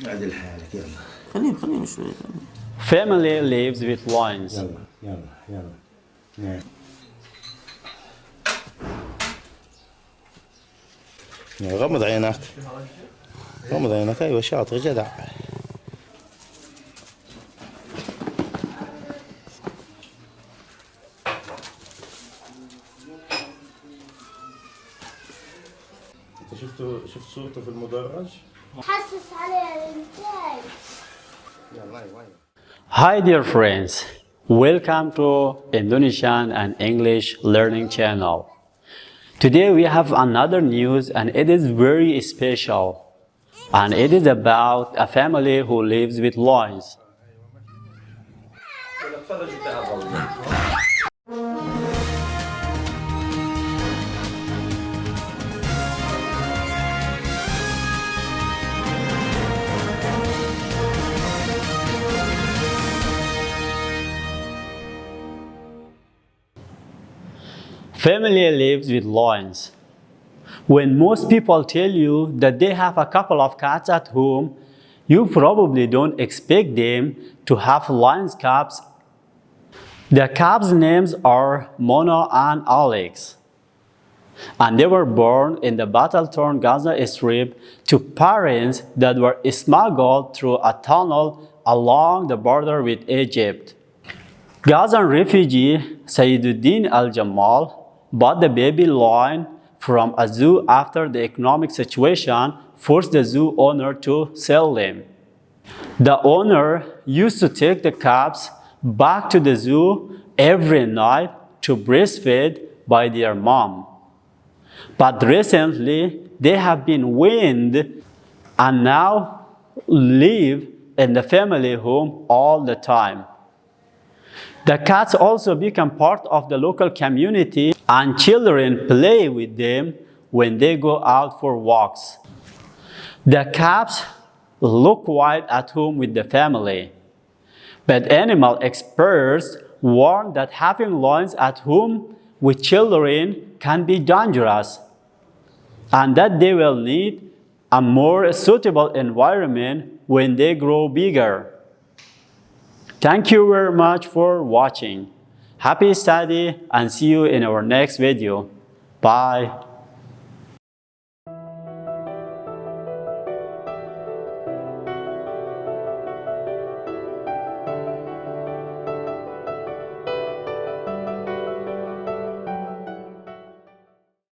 عدل حالك يلا. خليني شوي. Family lives with lions. يلا. نعم. غمض عينك. ايوه شاطر جدع. انت شفت صورته في المدرج؟ حسس عليها الانتاج. يلا ايوه. Hi dear friends, welcome to Indonesian and English learning channel. Today we have another news and it is very special. And it is about a family who lives with lions. Family lives with lions. When most people tell you that they have a couple of cats at home, you probably don't expect them to have lions cubs. The cubs' names are Mona and Alex. And they were born in the battle-torn Gaza Strip to parents that were smuggled through a tunnel along the border with Egypt. Gazan refugee Sayyiduddin al-Jamal bought the baby lion from a zoo after the economic situation forced the zoo owner to sell them. The owner used to take the cubs back to the zoo every night to breastfeed by their mom. But recently, they have been weaned and now live in the family home all the time. The cats also become part of the local community and children play with them when they go out for walks. The cubs look quite at home with the family, but animal experts warn that having lions at home with children can be dangerous and that they will need a more suitable environment when they grow bigger. Thank you very much for watching. Happy study and see you in our next video. Bye.